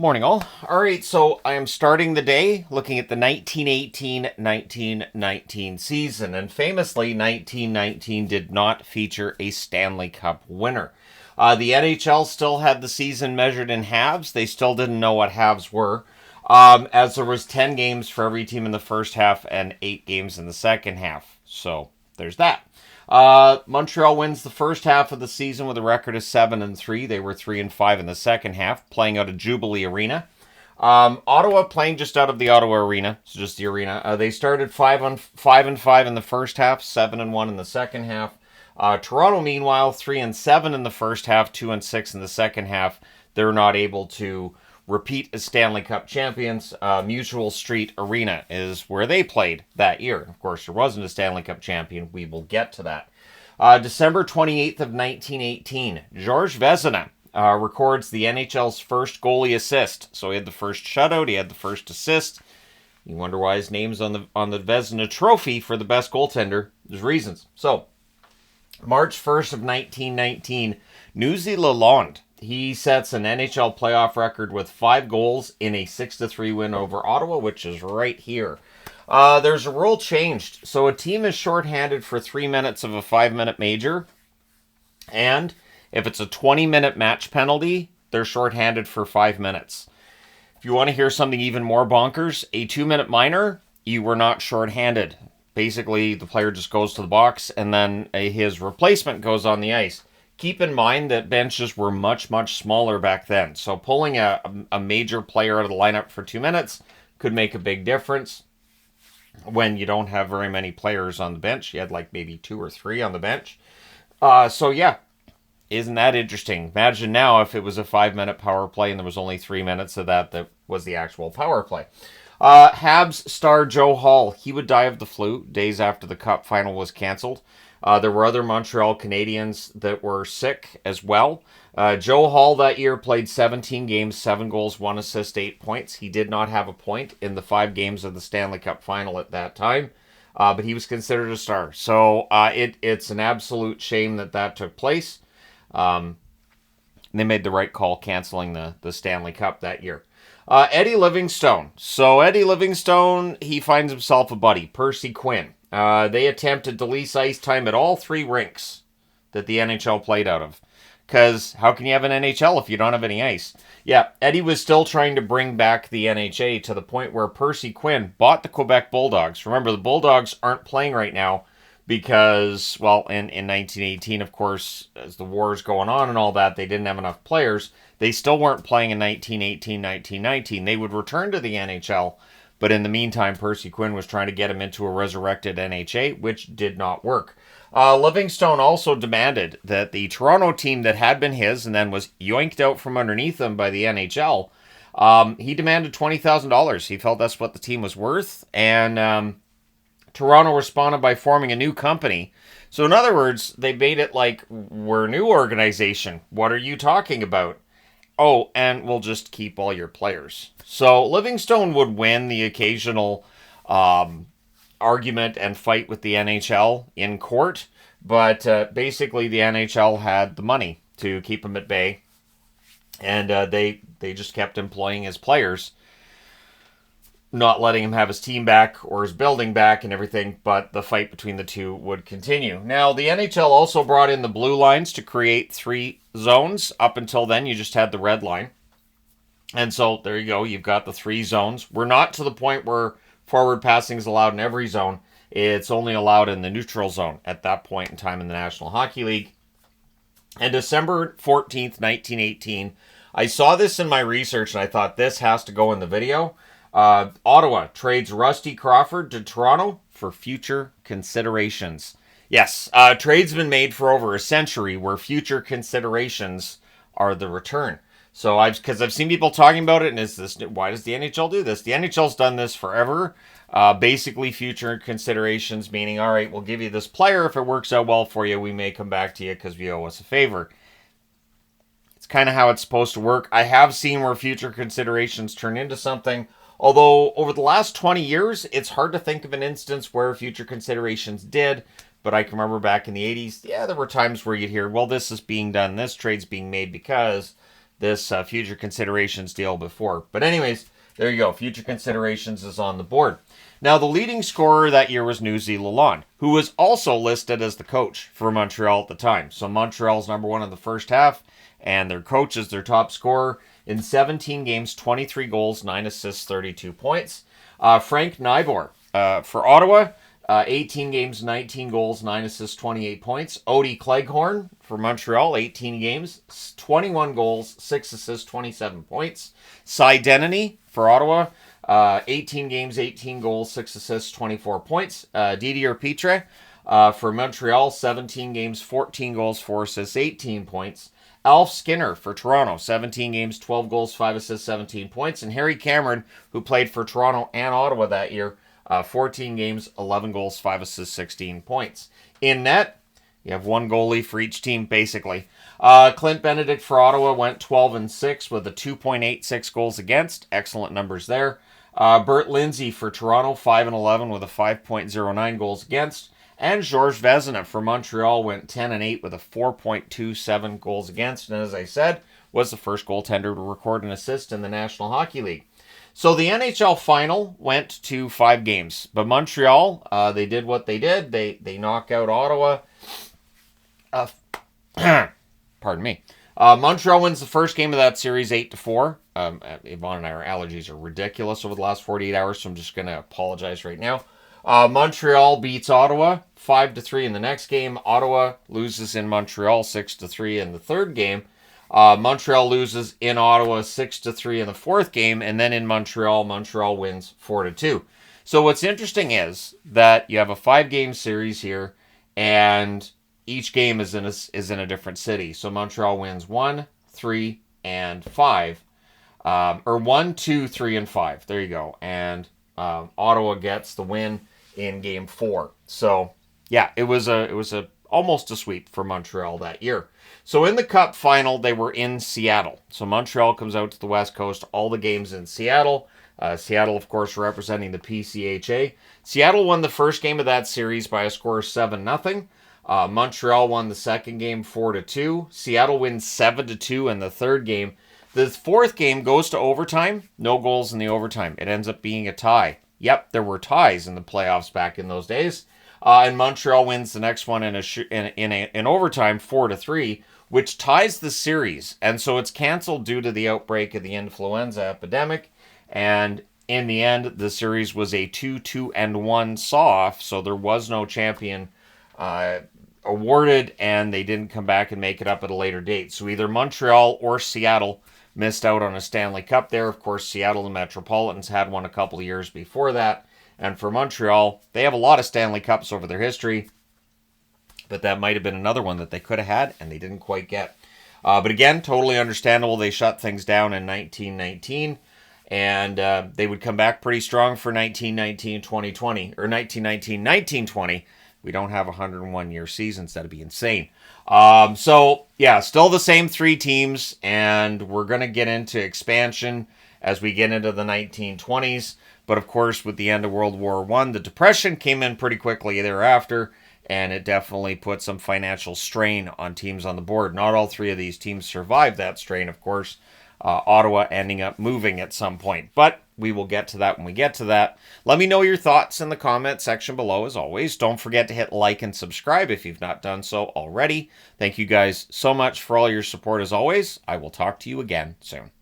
Morning, all. All right, so I am starting the day looking at the 1918-1919 season, and famously, 1919 did not feature a Stanley Cup winner. The NHL still had the season measured in halves. They still didn't know what halves were, as there was 10 games for every team in the first half and 8 games in the second half. So there's that. Montreal wins the first half of the season with a record of 7-3. They were 3-5 in the second half, playing out of Jubilee Arena. Ottawa playing just out of the Ottawa Arena, so just the arena. They started 5-5 in the first half, 7-1 in the second half. Toronto, meanwhile, 3-7 in the first half, 2-6 in the second half. They're not able to repeat as Stanley Cup champions. Mutual Street Arena is where they played that year. Of course, there wasn't a Stanley Cup champion. We will get to that. December 28th of 1918, Georges Vezina records the NHL's first goalie assist. So he had the first shutout, he had the first assist. You wonder why his name's on the Vezina trophy for the best goaltender. There's reasons. So, March 1st of 1919, Nuzi Lalonde. He sets an NHL playoff record with 5 goals in a 6-3 win over Ottawa, which is right here. There's a rule changed. So a team is shorthanded for 3 minutes of a 5-minute major. And if it's a 20-minute match penalty, they're shorthanded for 5 minutes. If you want to hear something even more bonkers, a 2-minute minor, you were not shorthanded. Basically, the player just goes to the box and then his replacement goes on the ice. Keep in mind that benches were much, much smaller back then. So pulling a major player out of the lineup for 2 minutes could make a big difference when you don't have very many players on the bench. You had like maybe 2 or 3 on the bench. So yeah, isn't that interesting? Imagine now if it was a 5-minute power play and there was only 3 minutes of that was the actual power play. Habs star Joe Hall, he would die of the flu days after the Cup final was canceled. There were other Montreal Canadiens that were sick as well. Joe Hall that year played 17 games, 7 goals, 1 assist, 8 points. He did not have a point in the 5 games of the Stanley Cup final at that time, but he was considered a star. So it's an absolute shame that took place. They made the right call canceling the Stanley Cup that year. Eddie Livingstone. So Eddie Livingstone, he finds himself a buddy, Percy Quinn. They attempted to lease ice time at all 3 rinks that the NHL played out of. Because how can you have an NHL if you don't have any ice? Yeah, Eddie was still trying to bring back the NHA to the point where Percy Quinn bought the Quebec Bulldogs. Remember, the Bulldogs aren't playing right now because, well, in 1918, of course, as the war is going on and all that, they didn't have enough players. They still weren't playing in 1918, 1919. They would return to the NHL. But in the meantime, Percy Quinn was trying to get him into a resurrected NHA, which did not work. Livingstone also demanded that the Toronto team that had been his and then was yoinked out from underneath him by the NHL, he demanded $20,000. He felt that's what the team was worth. And Toronto responded by forming a new company. So in other words, they made it like, we're a new organization. What are you talking about? Oh, and we'll just keep all your players. So Livingstone would win the occasional argument and fight with the NHL in court, but basically the NHL had the money to keep him at bay, and they just kept employing his players, not letting him have his team back or his building back and everything, but the fight between the two would continue. Now, the NHL also brought in the blue lines to create 3 zones. Up until then, you just had the red line. And so, there you go, you've got the 3 zones. We're not to the point where forward passing is allowed in every zone. It's only allowed in the neutral zone at that point in time in the National Hockey League. And December 14th, 1918, I saw this in my research and I thought this has to go in the video. Ottawa trades Rusty Crawford to Toronto for future considerations. Yes, trade's been made for over a century where future considerations are the return. So I've seen people talking about it, and why does the NHL do this? The NHL's done this forever. Basically, future considerations, meaning, all right, we'll give you this player. If it works out well for you, we may come back to you because you owe us a favor. It's kind of how it's supposed to work. I have seen where future considerations turn into something. Although, over the last 20 years, it's hard to think of an instance where future considerations did. But I can remember back in the 80s, yeah, there were times where you'd hear, well, this is being done, this trade's being made because this future considerations deal before. But anyways, there you go. Future considerations is on the board. Now, the leading scorer that year was Newsy Lalonde, who was also listed as the coach for Montreal at the time. So Montreal's number one in the first half, and their coach is their top scorer. In 17 games, 23 goals, 9 assists, 32 points. Frank Nybor for Ottawa, 18 games, 19 goals, 9 assists, 28 points. Odie Cleghorn for Montreal, 18 games, 21 goals, 6 assists, 27 points. Cy Denny for Ottawa, 18 games, 18 goals, 6 assists, 24 points. Didier Pitre for Montreal, 17 games, 14 goals, 4 assists, 18 points. Alf Skinner for Toronto, 17 games, 12 goals, 5 assists, 17 points. And Harry Cameron, who played for Toronto and Ottawa that year, 14 games, 11 goals, 5 assists, 16 points. In net, you have one goalie for each team, basically. Clint Benedict for Ottawa went 12-6 with a 2.86 goals against. Excellent numbers there. Bert Lindsay for Toronto, 5-11 with a 5.09 goals against. And Georges Vezina for Montreal went 10-8 with a 4.27 goals against. And as I said, was the first goaltender to record an assist in the National Hockey League. So the NHL final went to 5 games. But Montreal, they did what they did. They knock out Ottawa. Pardon me. Montreal wins the first game of that series 8-4. Yvonne and our allergies are ridiculous over the last 48 hours, so I'm just going to apologize right now. Montreal beats Ottawa 5-3 in the next game. Ottawa loses in Montreal 6-3 in the third game. Montreal loses in Ottawa 6-3 in the fourth game, and then in Montreal wins 4-2. So what's interesting is that you have a 5-game series here, and each game is in a different city. So Montreal wins 1, 3, and 5, or 1, 2, 3, and 5. There you go, and Ottawa gets the win in Game 4. So yeah, it was almost a sweep for Montreal that year. So in the Cup final, they were in Seattle. So Montreal comes out to the West Coast, all the games in Seattle. Seattle, of course, representing the PCHA. Seattle won the first game of that series by a score of 7-0. Montreal won the second game 4-2. Seattle wins 7-2 in the third game. The fourth game goes to overtime. No goals in the overtime. It ends up being a tie. Yep, there were ties in the playoffs back in those days. And Montreal wins the next one in overtime 4-3, which ties the series. And so it's canceled due to the outbreak of the influenza epidemic. And in the end, the series was a 2-2-1 saw-off, so there was no champion awarded, and they didn't come back and make it up at a later date. So either Montreal or Seattle missed out on a Stanley Cup there. Of course, Seattle, the Metropolitans, had one a couple of years before that. And for Montreal, they have a lot of Stanley Cups over their history, but that might have been another one that they could have had, and they didn't quite get. But again, totally understandable. They shut things down in 1919, and they would come back pretty strong for 1919-2020, or 1919-1920. We don't have 101-year seasons. That'd be insane. So, yeah, still the same 3 teams, and we're going to get into expansion as we get into the 1920s. But, of course, with the end of World War I, the Depression came in pretty quickly thereafter, and it definitely put some financial strain on teams on the board. Not all 3 of these teams survived that strain, of course. Ottawa ending up moving at some point. But we will get to that when we get to that. Let me know your thoughts in the comment section below, as always. Don't forget to hit like and subscribe if you've not done so already. Thank you guys so much for all your support, as always. I will talk to you again soon.